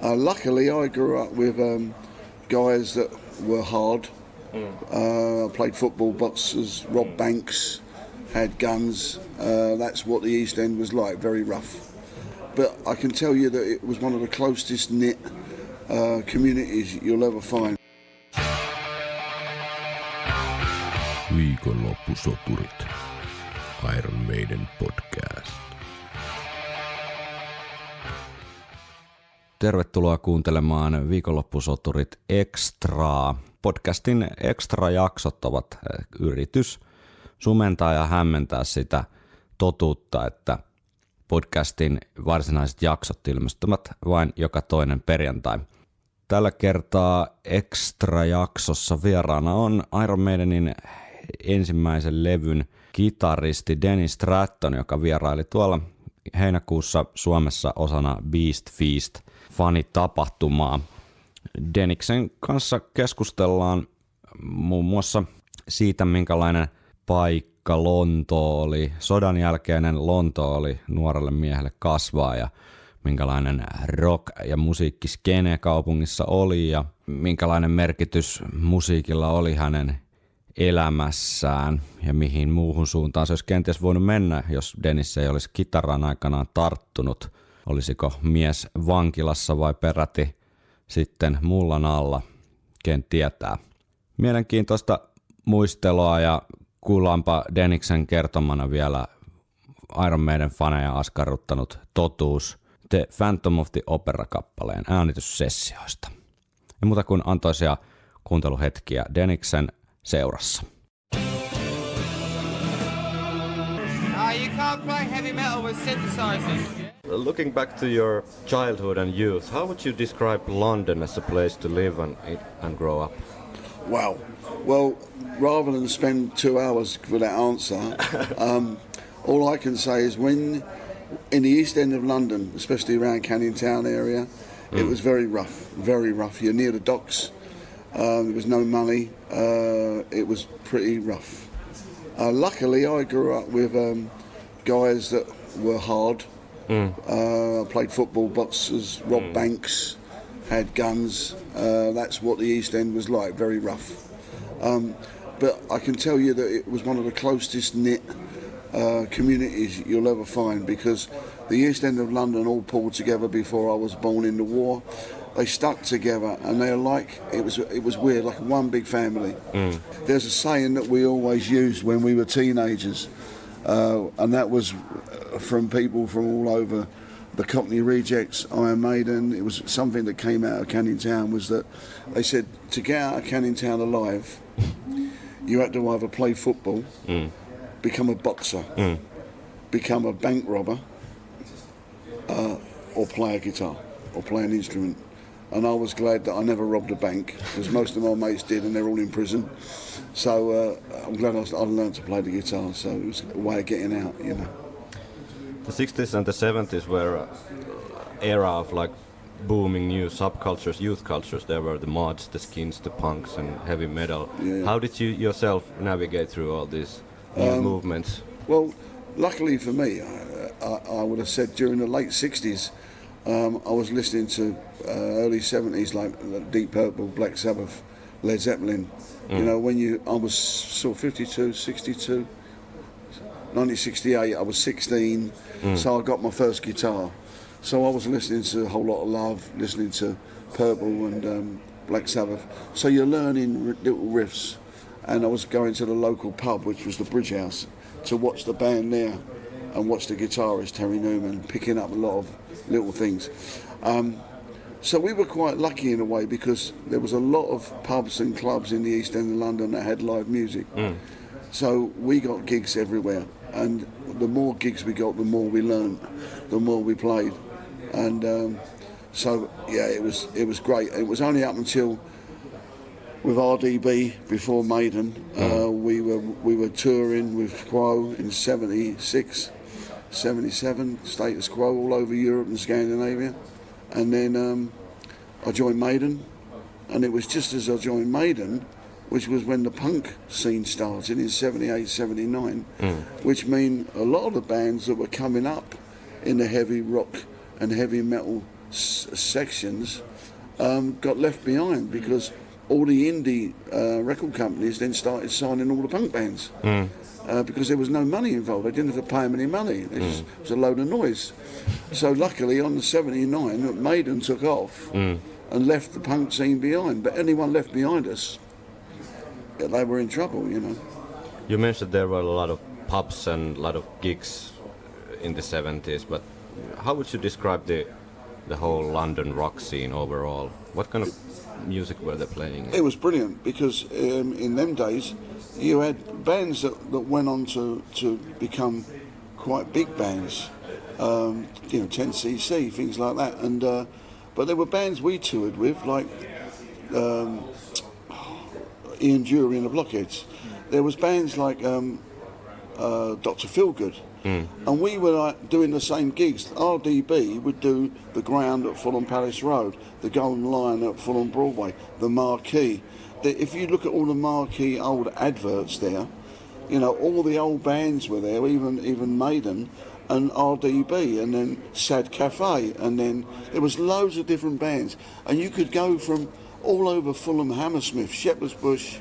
Luckily, I grew up with guys that were hard. Played football, boxers, robbed banks, had guns. That's what the East End was like, very rough. But I can tell you that it was one of the closest knit communities you'll ever find. Viikonloppusoturit. Iron Maiden podcast. Tervetuloa kuuntelemaan Viikonloppusoturit-extraa. Podcastin extra-jaksot ovat yritys sumentaa ja hämmentää sitä totuutta, että podcastin varsinaiset jaksot ilmestyvät vain joka toinen perjantai. Tällä kertaa extra-jaksossa vieraana on Iron Maidenin ensimmäisen levyn kitaristi Dennis Stratton, joka vieraili tuolla heinäkuussa Suomessa osana Beast Feast -fanitapahtumaa. Denniksen kanssa keskustellaan muun muassa siitä, minkälainen paikka Lontoo oli, sodan jälkeinen Lontoo oli nuorelle miehelle kasvaa ja minkälainen rock- ja musiikkiskene kaupungissa oli ja minkälainen merkitys musiikilla oli hänen elämässään ja mihin muuhun suuntaan se olisi kenties voinut mennä, jos Dennis ei olisi kitaraan aikanaan tarttunut. Olisiko mies vankilassa vai peräti sitten mullan alla, ken tietää. Mielenkiintoista muistelua ja kuullaanpa Denniksen kertomana vielä Iron Maiden faneja askarruttanut totuus The Phantom of the Opera-kappaleen äänityssessioista. Ja muuta kuin antoisia kuunteluhetkiä Denniksen seurassa. You can't play heavy metal with synthesizers. Looking back to your childhood and youth, how would you describe London as a place to live and grow up? Wow. Well, rather than spend 2 hours for that answer, all I can say is when in the East End of London, especially around Canning Town area, it was very rough, very rough. You're near the docks. There was no money. It was pretty rough. Luckily, I grew up with guys that were hard. Played football, boxers, robbed banks, had guns. That's what the East End was like, very rough. But I can tell you that it was one of the closest knit communities you'll ever find, because the East End of London all pulled together before I was born in the war. They stuck together and they're like, it was weird, like one big family. There's a saying that we always used when we were teenagers, and that was from people from all over the Cockney Rejects, Iron Maiden. It was something that came out of Canning Town, was that they said to get out of Canning Town alive, you had to either play football, become a boxer, become a bank robber, or play a guitar, or play an instrument. And I was glad that I never robbed a bank, because most of my mates did and they're all in prison. So I'm glad I learned to play the guitar, so it was a way of getting out, you know. The 60s and the 70s were an era of like booming new subcultures, youth cultures. There were the mods, the skins, the punks and heavy metal. Yeah. How did you yourself navigate through all these new movements? Well, luckily for me, I would have said during the late 60s, I was listening to early 70s like Deep Purple, Black Sabbath, Led Zeppelin. You know, I was sort of 52, 62, 1968, I was 16, so I got my first guitar. So I was listening to a whole lot of Love, listening to Purple and Black Sabbath. So you're learning little riffs, and I was going to the local pub, which was the Bridge House, to watch the band there and watch the guitarist Terry Newman picking up a lot of little things. So we were quite lucky in a way, because there was a lot of pubs and clubs in the East End of London that had live music. So we got gigs everywhere, and the more gigs we got, the more we learned, the more we played. And so yeah, it was great. It was only up until with RDB before Maiden, we were touring with Quo in 76, 77, status quo all over Europe and Scandinavia. And then I joined Maiden, and it was just as I joined Maiden, which was when the punk scene started in 78, 79, which mean a lot of the bands that were coming up in the heavy rock and heavy metal sections got left behind because all the indie record companies then started signing all the punk bands because there was no money involved. They didn't have to pay them any money. It was a load of noise. So luckily on the 79, Maiden took off and left the punk scene behind. But anyone left behind us, they were in trouble, you know. You mentioned there were a lot of pubs and a lot of gigs in the 70s, but how would you describe the whole London rock scene overall? What kind of music were they playing? It was brilliant because in them days you had bands that went on to become quite big bands, 10cc, things like that. And but there were bands we toured with, like Ian Dury and the Blockheads. There was bands like Dr. Feelgood. And we were like doing the same gigs. RDB would do the Ground at Fulham Palace Road, the Golden Lion at Fulham Broadway, the Marquee. If you look at all the Marquee old adverts there, you know, all the old bands were there, even Maiden and RDB, and then Sad Cafe, and then there was loads of different bands. And you could go from all over Fulham, Hammersmith, Shepherd's Bush,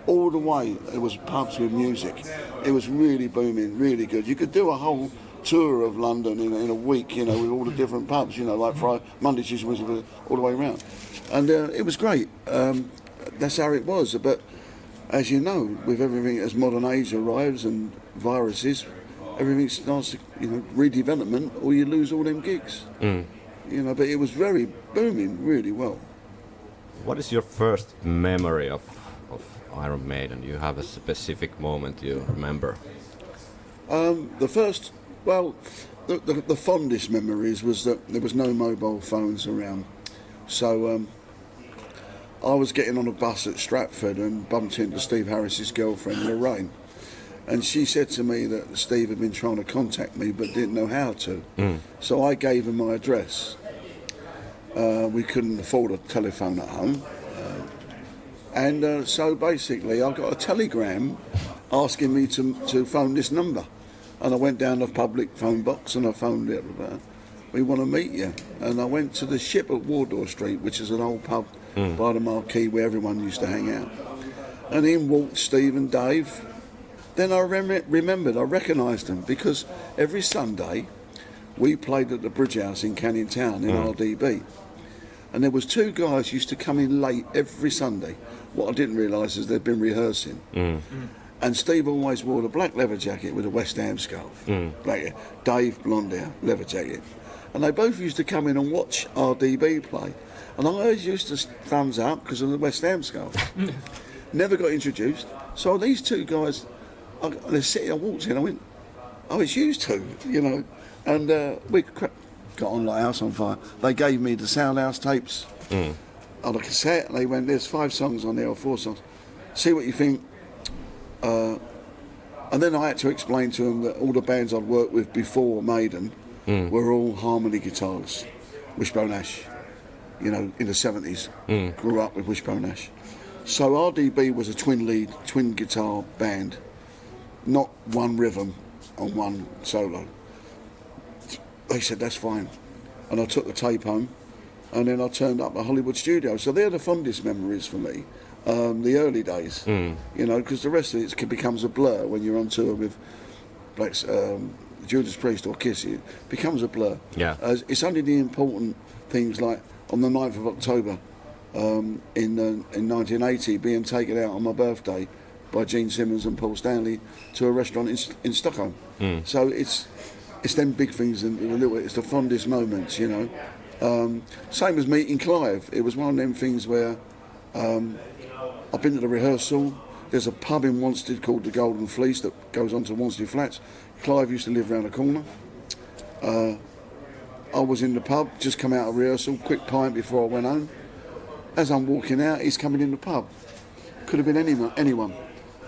all the way. It was pubs with music. It was really booming, really good. You could do a whole tour of London in a week, you know, with all the different pubs, you know, like Friday, Monday, Tuesday, Wednesday, all the way around. And it was great. That's how it was. But as you know, with everything as modern age arrives and viruses, everything starts to, you know, redevelopment, or you lose all them gigs. You know, but it was very booming, really well. What is your first memory of Iron Maiden? You have a specific moment you remember? The first, well, the fondest memories was that there was no mobile phones around. So I was getting on a bus at Stratford and bumped into Steve Harris's girlfriend, Lorraine. And she said to me that Steve had been trying to contact me but didn't know how to. So I gave him my address. We couldn't afford a telephone at home. And so basically I got a telegram asking me to phone this number. And I went down the public phone box and I phoned it. We want to meet you. And I went to the Ship at Wardour Street, which is an old pub by the Marquee where everyone used to hang out. And in walked Steve and Dave. Then I remembered, I recognised them because every Sunday we played at the Bridge House in Canning Town in RDB. And there was two guys used to come in late every Sunday. What I didn't realise is they'd been rehearsing. And Steve always wore the black leather jacket with a West Ham scarf. Black, Dave, blonde hair, leather jacket. And they both used to come in and watch RDB play. And I always used to thumbs up because of the West Ham scarf. Never got introduced. So these two guys, they're sitting, I walked in, I went, oh, it's you two, you know. And we got on like house on fire. They gave me the Soundhouse tapes on a cassette. They went, there's 5 songs on there or 4 songs. See what you think. And then I had to explain to them that all the bands I'd worked with before Maiden were all harmony guitars. Wishbone Ash, you know, in the 70s. Grew up with Wishbone Ash. So RDB was a twin guitar band, not one rhythm on one solo. They said, that's fine. And I took the tape home, and then I turned up at Hollywood Studios. So they're the fondest memories for me, the early days. You know, because the rest of it becomes a blur when you're on tour with Judas Priest or Kiss. It becomes a blur. Yeah. It's only the important things like on the 9th of October in 1980 being taken out on my birthday by Gene Simmons and Paul Stanley to a restaurant in Stockholm. So it's them big things and it's the fondest moments, you know. Same as meeting Clive. It was one of them things where I've been to the rehearsal. There's a pub in Wanstead called the Golden Fleece that goes on to Wanstead Flats. Clive used to live around the corner. I was in the pub, just come out of rehearsal, quick pint before I went home. As I'm walking out, he's coming in the pub. Could have been anyone.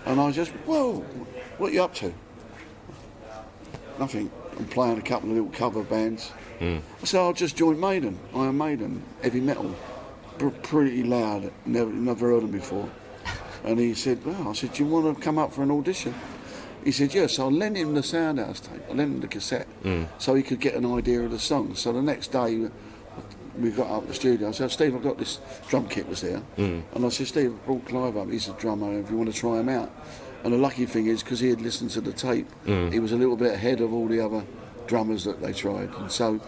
And I was just, whoa, what are you up to? Nothing. I'm playing a couple of little cover bands. I said, I'll just join Maiden, Iron Maiden, heavy metal. Pretty loud, never heard them before. And he said, well, I said, do you want to come up for an audition? He said, yes. So I lent him the Soundhouse tape, I lent him the cassette, so he could get an idea of the song. So the next day, we got up the studio. I said, Steve, I've got this drum kit was there. And I said, Steve, I brought Clive up. He's a drummer. If you want to try him out. And the lucky thing is, because he had listened to the tape, he was a little bit ahead of all the other drummers that they tried. And so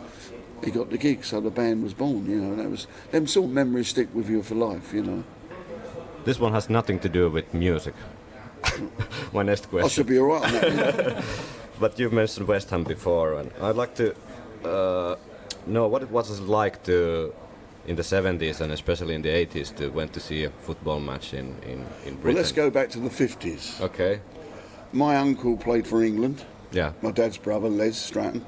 he got the gig. So the band was born, you know. And that was, them sort of memories stick with you for life, you know. This one has nothing to do with music. My next question. I should be all right on that. But you've mentioned West Ham before, and I'd like to know what it was like to, in the 70s and especially in the 80s, to went to see a football match in Britain. Well, let's go back to the 50s. Okay. My uncle played for England. Yeah. My dad's brother, Les Stratton.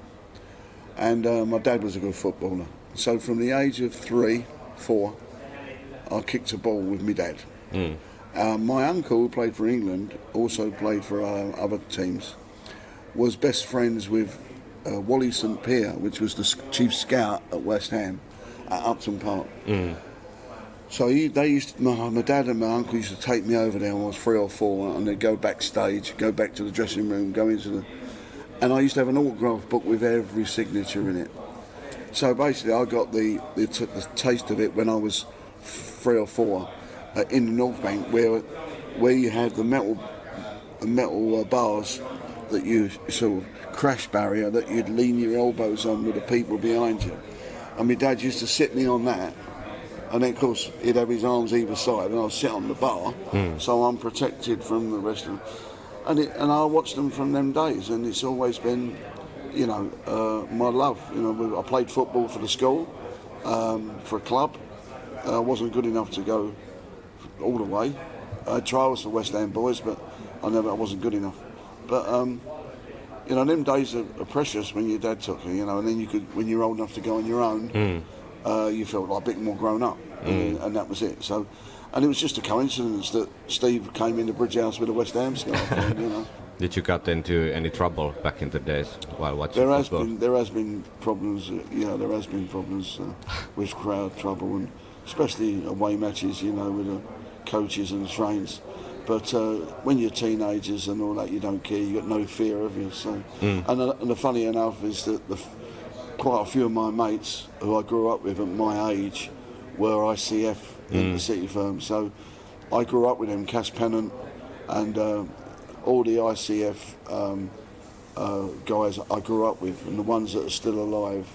And my dad was a good footballer. So from the age of 3, 4, I kicked a ball with my dad. My uncle, who played for England, also played for other teams, was best friends with Wally St Pierre, which was the chief scout at West Ham at Upton Park. So they used to, my dad and my uncle used to take me over there when I was 3 or 4, and they'd go backstage, go back to the dressing room, go into the... And I used to have an autograph book with every signature in it. So basically I got the taste of it when I was 3 or 4 in the North Bank, where you had the metal bars that you sort of crash barrier that you'd lean your elbows on with the people behind you. And my dad used to sit me on that, and then of course he'd have his arms either side and I'd sit on the bar, so I'm protected from the rest of them. And I watched them from them days, and it's always been, you know, my love. You know, I played football for the school, for a club. I wasn't good enough to go all the way. I had trials for West Ham boys, but I wasn't good enough. But you know, them days are precious when your dad took you, you know, and then you could, when you're old enough to go on your own, you felt like a bit more grown up, and that was it. So, and it was just a coincidence that Steve came into Bridge House with a West Ham scarf on, you know. Did you get into any trouble back in the days while watching football? There has been problems. With crowd trouble, and especially away matches, you know, with the coaches and the trains. But when you're teenagers and all that, you don't care. You got no fear of you. So, and the funny enough is that quite a few of my mates who I grew up with at my age were ICF in the City firm. So I grew up with them, Cass Pennant, and all the ICF guys I grew up with, and the ones that are still alive,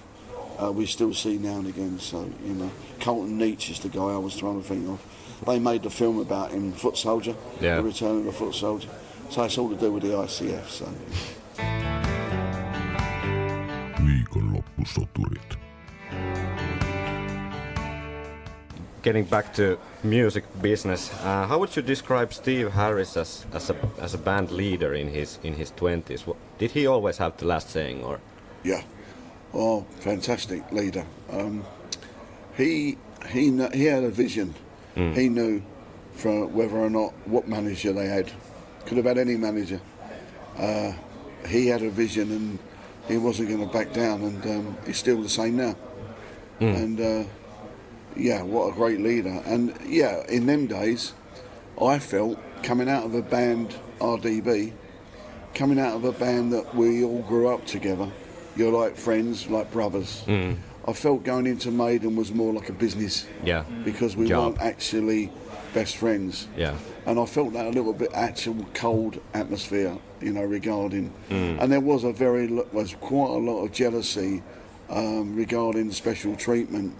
we still see now and again. So, you know, Colton Nietzsche is the guy I was trying to think of. They made the film about him, Foot Soldier, The Return of the Foot Soldier. So it's all to do with the ICF. So. Viikonloppusoturit. Getting back to music business, how would you describe Steve Harris as a band leader in his 20s? Did he always have the last saying, or? Yeah, oh, fantastic leader. He had a vision. He knew for whether or not what manager they had. Could have had any manager. He had a vision, and he wasn't going to back down, and he's still the same now. And yeah, what a great leader. And yeah, in them days, I felt, coming out of a band, RDB, coming out of a band that we all grew up together, you're like friends, like brothers. I felt going into Maiden was more like a business. Yeah. Because we weren't actually best friends. Yeah. And I felt that a little bit actual cold atmosphere, you know, regarding. And there was quite a lot of jealousy regarding special treatment.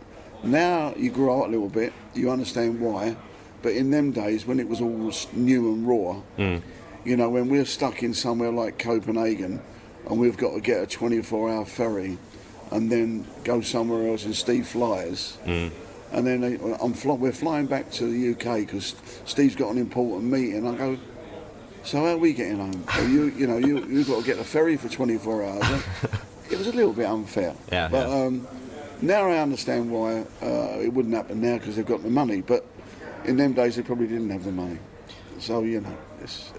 Now you grow up a little bit, you understand why. But in them days, when it was all new and raw, you know, when we're stuck in somewhere like Copenhagen and we've got to get a 24-hour ferry and then go somewhere else, and Steve flies, and then we're flying back to the UK because Steve's got an important meeting. I go, so how are we getting home? So you've got to get a ferry for 24 hours. It was a little bit unfair. Yeah. But now I understand why it wouldn't happen now, because they've got the money. But in them days, they probably didn't have the money. So, you know,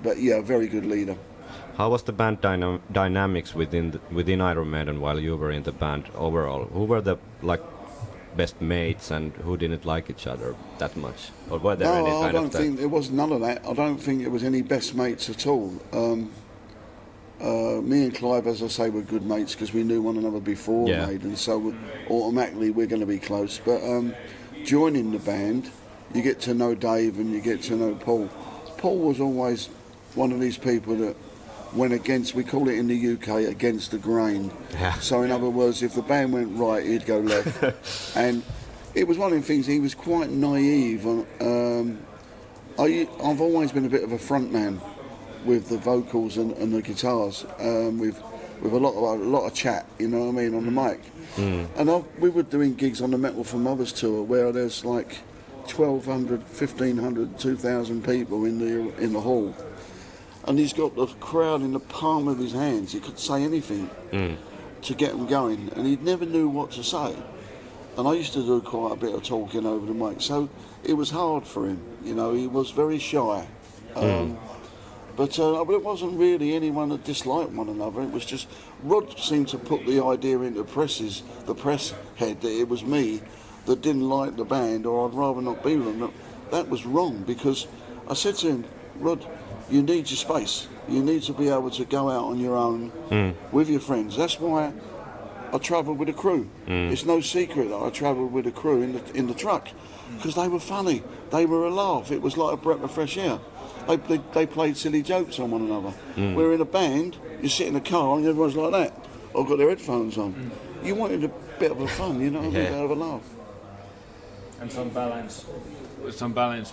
but yeah, a very good leader. How was the band dynamics within Iron Maiden while you were in the band overall? Who were the best mates, and who didn't like each other that much? Or were there any kind of think there was none of that. I don't think it was any best mates at all. Me and Clive, as I say, were good mates because we knew one another before Maiden, so automatically we're going to be close. But joining the band, you get to know Dave and you get to know Paul. Paul was always one of these people that went against, we call it in the UK, against the grain. Yeah. So in other words, if the band went right, he'd go left. And it was one of the things, he was quite naive. I've always been a bit of a front man with the vocals and the guitars, with a lot of chat, you know what I mean, on the mic. And we were doing gigs on the Metal for Mothers tour where there's like 1,200, 1,500, 2,000 people in the hall. And he's got the crowd in the palm of his hands. He could say anything to get them going, and he never knew what to say. And I used to do quite a bit of talking over the mic, so it was hard for him. You know, he was very shy. But it wasn't really anyone that disliked one another. It was just Rod seemed to put the idea into the press head that it was me that didn't like the band, or I'd rather not be with them. That was wrong, because I said to him, Rod, you need your space. You need to be able to go out on your own with your friends. That's why I travelled with a crew. It's no secret that I travelled with a crew in the truck, because they were funny. They were a laugh. It was like a breath of fresh air. They played silly jokes on one another. We're in a band, you sit in a car and everyone's like that, or got their headphones on. You wanted a bit of a fun, you know, a bit of a laugh. And some balance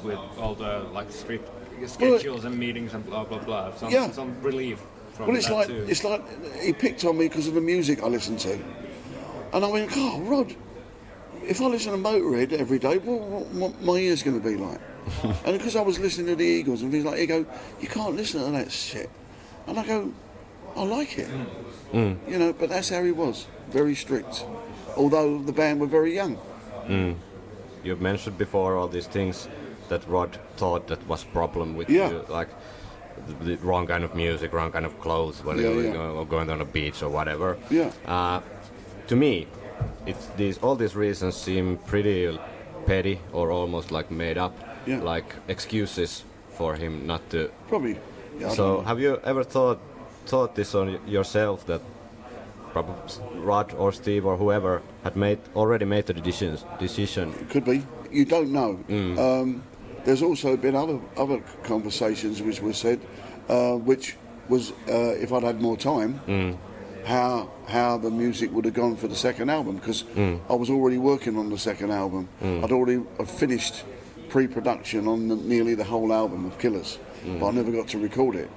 with all the like strict schedules and meetings and blah blah blah. Some relief from that too. It's like he picked on me because of the music I listened to, and I went, "Oh, Rod, if I listen to Motorhead every day, what my ear's going to be like?" And because I was listening to the Eagles and things like, he go, "You can't listen to that shit," and I go, "I like it," you know. But that's how he was, very strict. Although the band were very young. You've mentioned before all these things that Rod thought that was problem with you, like the wrong kind of music, wrong kind of clothes when you were going on a beach or whatever. To me, all these reasons seem pretty petty or almost like made up, like excuses for him not to. Probably. Yeah, so have you ever thought this on yourself, that probably Rod or Steve or whoever had already made the decision? It could be. You don't know. There's also been other conversations which were said, which was if I'd had more time, how the music would have gone for the second album, because I was already working on the second album. I'd already finished pre-production on nearly the whole album of Killers, but I never got to record it.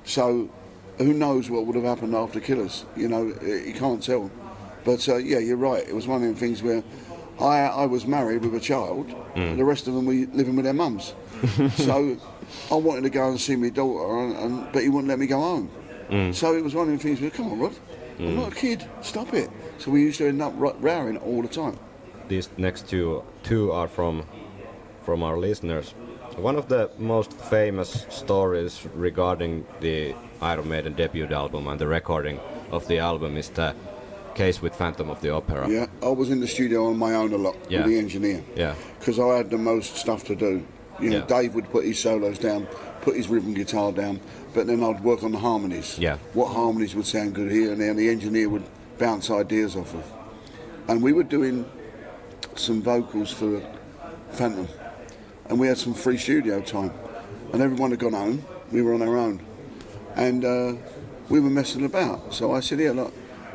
So who knows what would have happened after Killers? You know, you can't tell. But you're right. It was one of the things where I was married with a child, and the rest of them were living with their mums. So I wanted to go and see my daughter, but he wouldn't let me go home. So it was one of the things where, come on, Rod, I'm not a kid, stop it. So we used to end up rowing all the time. These next two are from our listeners. One of the most famous stories regarding the Iron Maiden debut album and the recording of the album is the case with Phantom of the Opera. Yeah, I was in the studio on my own a lot with the engineer. Yeah. Because I had the most stuff to do. You know, Dave would put his solos down, put his rhythm guitar down, but then I'd work on the harmonies. Yeah. What harmonies would sound good here and there, and the engineer would bounce ideas off of. And we were doing some vocals for Phantom, and we had some free studio time, and everyone had gone home. We were on our own, and we were messing about. So I said, "Yeah, look,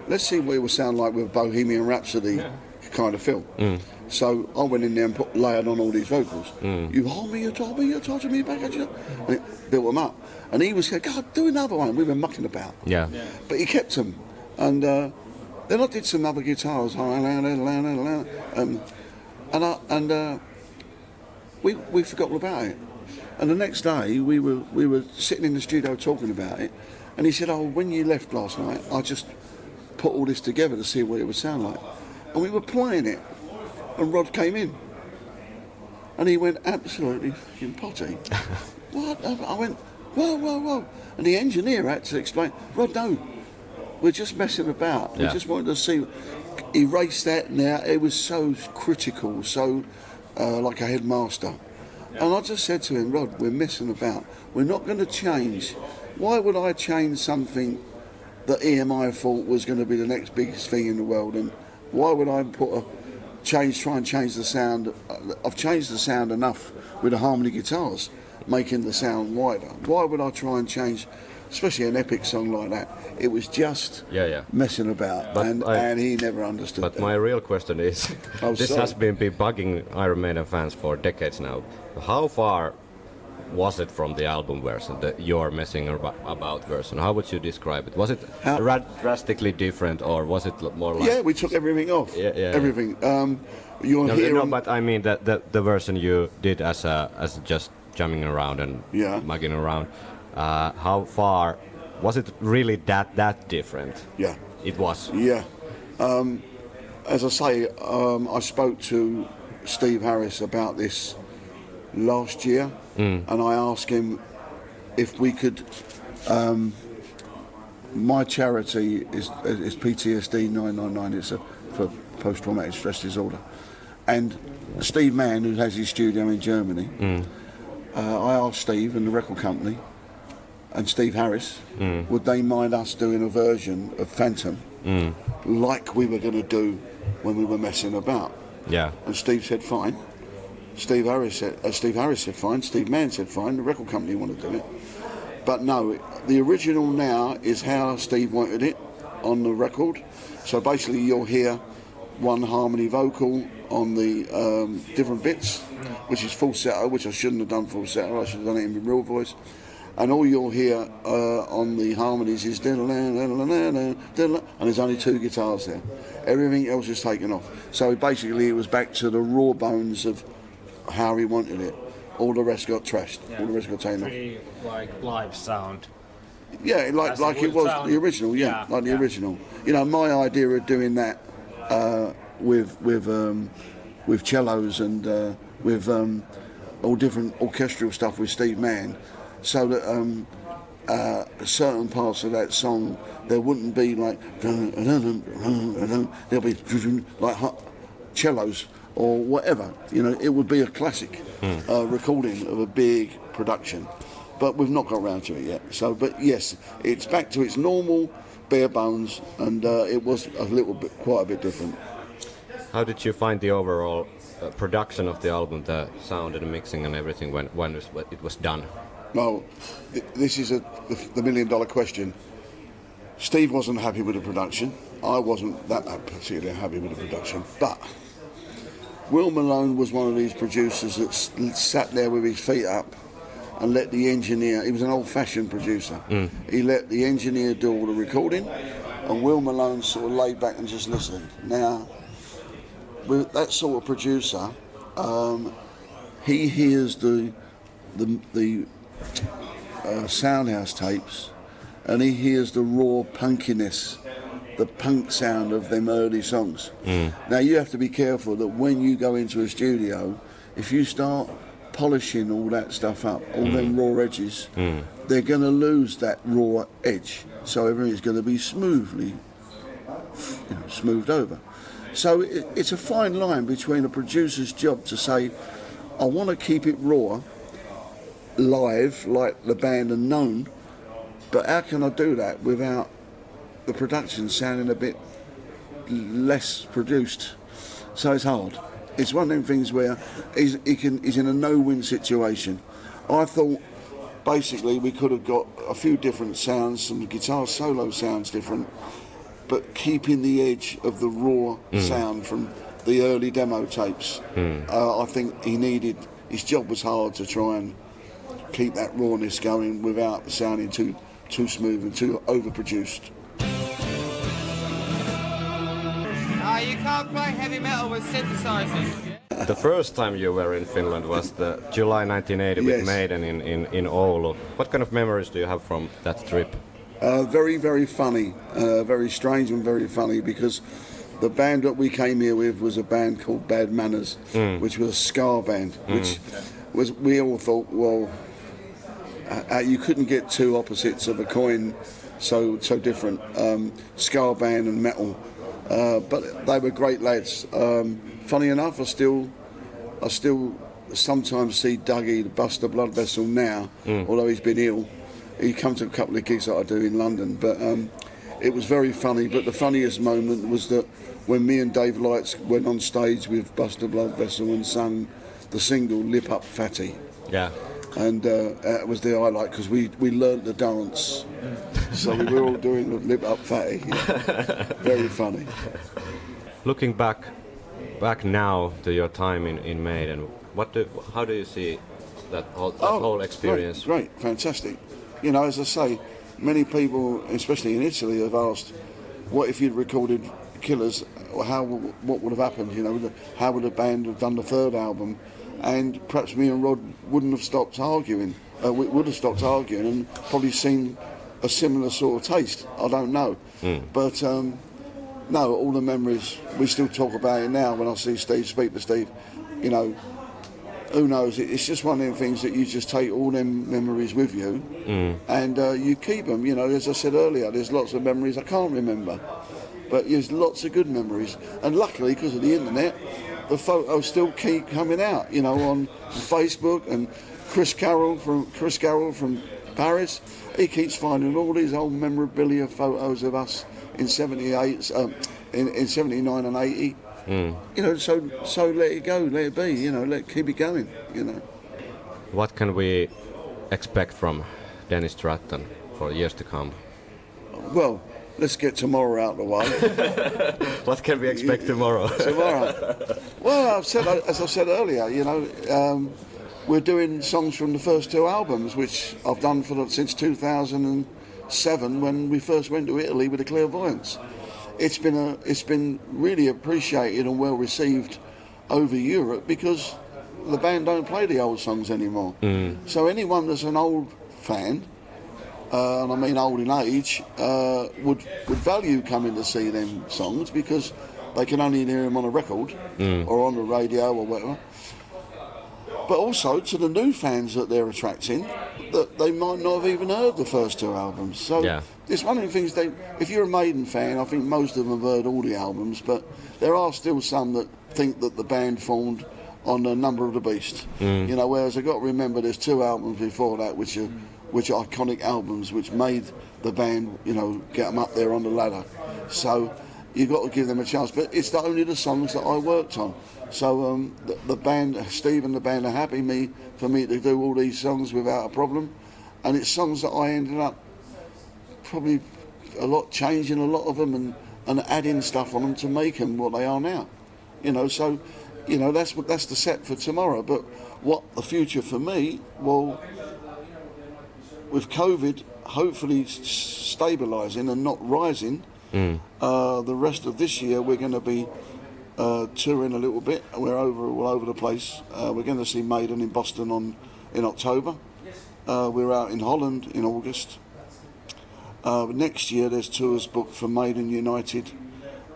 let's see what it would sound like with Bohemian Rhapsody kind of feel." So I went in there and layered on all these vocals. You hold me, you told me, you're touching me back at you. And it built them up. And he was saying, "God, do another one." We were mucking about. Yeah. But he kept them. And then I did some other guitars. We forgot all about it. And the next day we were sitting in the studio talking about it. And he said, "Oh, when you left last night, I just put all this together to see what it would sound like." And we were playing it, and Rod came in, and he went absolutely fucking potty. What? I went, whoa. And the engineer had to explain, "Rod, no, we're just messing about. We just wanted to see, erase that now." It was so critical, so like a headmaster. And I just said to him, "Rod, we're messing about. We're not going to change. Why would I change something that EMI thought was going to be the next biggest thing in the world, and why would I try and change the sound? I've changed the sound enough with the harmony guitars, making the sound wider. Why would I try and change, especially an epic song like that? It was just messing about, and he never understood But that. my real question is, has been bugging Iron Maiden fans for decades now. How far was it from the album version, the You're Messing About version? How would you describe it? Was it drastically different, or was it more like... Yeah, we took everything off. Everything. But I mean the version you did as just jamming around and mugging around. How far was it really that different? Yeah, it was. Yeah, as I say, I spoke to Steve Harris about this last year, and I asked him if we could. My charity is PTSD 999. It's for post-traumatic stress disorder, and Steve Mann, who has his studio in Germany, I asked Steve and the record company and Steve Harris, would they mind us doing a version of Phantom like we were going to do when we were messing about? Yeah. And Steve said fine. Steve Harris said fine. Steve Mann said fine. The record company wanted to do it. But no, the original now is how Steve wanted it on the record. So basically you'll hear one harmony vocal on the different bits, which is falsetto, which I shouldn't have done falsetto. I should have done it in real voice. And all you'll hear on the harmonies is and there's only two guitars there. Everything else is taken off. So basically it was back to the raw bones of how he wanted it. All the rest got trashed. Yeah. All the rest got taken off. Pretty like live sound. Yeah, like it was sound. the original. The original. You know, my idea of doing that with cellos and with all different orchestral stuff with Steve Mann, so that certain parts of that song there wouldn't be like there'll be like cellos or whatever. You know, it would be a classic recording of a big production. But we've not got around to it yet. So, but yes, it's back to its normal bare bones, and it was quite a bit different. How did you find the overall production of the album, the sound and the mixing and everything when it was done? Well, this is the million-dollar question. Steve wasn't happy with the production. I wasn't that particularly happy with the production. But Will Malone was one of these producers that sat there with his feet up and let the engineer, he was an old-fashioned producer, he let the engineer do all the recording, and Will Malone sort of laid back and just listened. Now, with that sort of producer, he hears the Soundhouse tapes, and he hears the raw punkiness, the punk sound of them early songs. Now, you have to be careful that when you go into a studio, if you start polishing all that stuff up, all them raw edges, they're going to lose that raw edge. So everything's going to be smoothly, smoothed over. So it's a fine line between a producer's job to say, I want to keep it raw, live, like the band are known, but how can I do that without the production sounding a bit less produced? So it's hard. It's one of them things where he's in a no-win situation. I thought basically we could have got a few different sounds, some guitar solo sounds different, but keeping the edge of the raw sound from the early demo tapes. I think his job was hard to try and keep that rawness going without sounding too smooth and too overproduced. You can't play heavy metal with synthesizers. The first time you were in Finland was the July 1980 with Maiden in Oulu. What kind of memories do you have from that trip? Very, very funny. Very strange and very funny, because the band that we came here with was a band called Bad Manners, which was a ska band, which was, we all thought, well, you couldn't get two opposites of a coin so different, ska band and metal. But they were great lads. Funny enough, I still sometimes see Dougie, the Buster Blood Vessel now, although he's been ill. He comes to a couple of gigs that I do in London. But it was very funny. But the funniest moment was that when me and Dave Lights went on stage with Buster Blood Vessel and sung the single "Lip Up Fatty." Yeah. And that was the highlight because we learnt the dance, so we were all doing the "Lip Up Fatty." Yeah. Very funny. Looking back now to your time in Miehen, how do you see that whole experience? Great, fantastic. You know, as I say, many people, especially in Italy, have asked, what if you'd recorded Killers, or what would have happened? You know, how would the band have done the third album? And perhaps me and Rod wouldn't have stopped arguing. We would have stopped arguing and probably seen a similar sort of taste. I don't know, but no, all the memories, we still talk about it now. When I see Steve, speak to Steve, you know, who knows? It's just one of them things that you just take all them memories with you, and you keep them. You know, as I said earlier, there's lots of memories I can't remember, but there's lots of good memories. And luckily, because of the internet, the photos still keep coming out. You know, on Facebook, and Chris Carroll from Paris, he keeps finding all these old memorabilia photos of us in '78, in '79 and '80. You know, so let it go, let it be. You know, keep it going. You know. What can we expect from Dennis Stratton for years to come? Well, let's get tomorrow out of the way. What can we expect tomorrow? Tomorrow. Well, as I said earlier, you know, we're doing songs from the first two albums, which I've done since 2007 when we first went to Italy with the Clairvoyants. It's been really appreciated and well received over Europe because the band don't play the old songs anymore. So anyone that's an old fan, and I mean old in age, would value coming to see them songs because they can only hear them on a record or on the radio or whatever. But also to the new fans that they're attracting, that they might not have even heard the first two albums. So it's one of the things if you're a Maiden fan, I think most of them have heard all the albums, but there are still some that think that the band formed on the Number of the Beast. You know, whereas I've got to remember there's two albums before that which are iconic albums which made the band, you know, get them up there on the ladder. So you've got to give them a chance. But it's only the songs that I worked on. So the band, Steve and the band are happy for me to do all these songs without a problem. And it's songs that I ended up probably changing a lot of them and adding stuff on them to make them what they are now. You know, so, you know, that's the set for tomorrow. But what the future for me, well, with COVID hopefully stabilising and not rising, the rest of this year we're going to be touring a little bit. We're all over the place. We're going to see Maiden in Boston in October. We're out in Holland in August. Next year there's tours booked for Maiden United.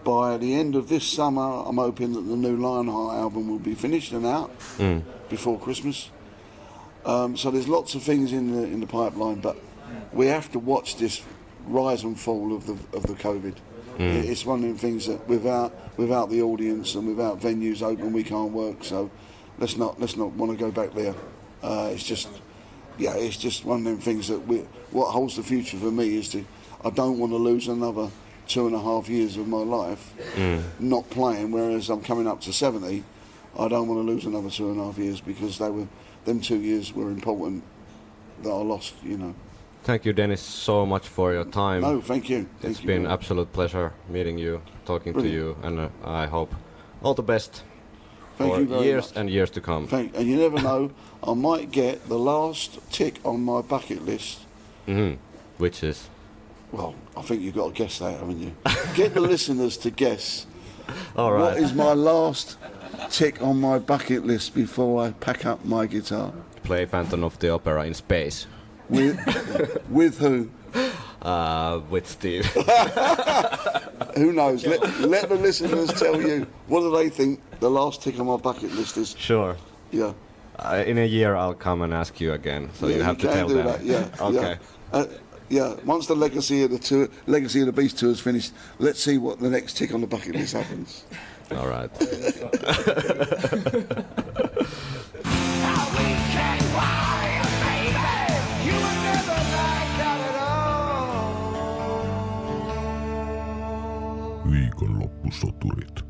By the end of this summer, I'm hoping that the new Lionheart album will be finished and out before Christmas. So there's lots of things in the pipeline, but we have to watch this rise and fall of the COVID. It's one of the things that without the audience and without venues open, we can't work. So let's not want to go back there. It's just one of them things that what holds the future for me is I don't want to lose another 2.5 years of my life not playing. Whereas I'm coming up to 70, I don't want to lose another 2.5 years because them 2 years were important that I lost. You know. Thank you, Dennis, so much for your time. No, thank you. It's been an absolute pleasure meeting you, talking to you, and I hope all the best for years and years to come. And you never know, I might get the last tick on my bucket list. Which is? Well, I think you've got to guess that, haven't you? Get the listeners to guess. All right. What is my last tick on my bucket list before I pack up my guitar? Play Phantom of the Opera in space. With who? With Steve. Who knows? Let the listeners tell you. What do they think the last tick on my bucket list is? Sure. Yeah. In a year I'll come and ask you again, so you have to tell them. That, yeah. Okay. Yeah. Once the Legacy of the Beast tour is finished, let's see what the next tick on the bucket list happens. All right. Viikonloppusoturit.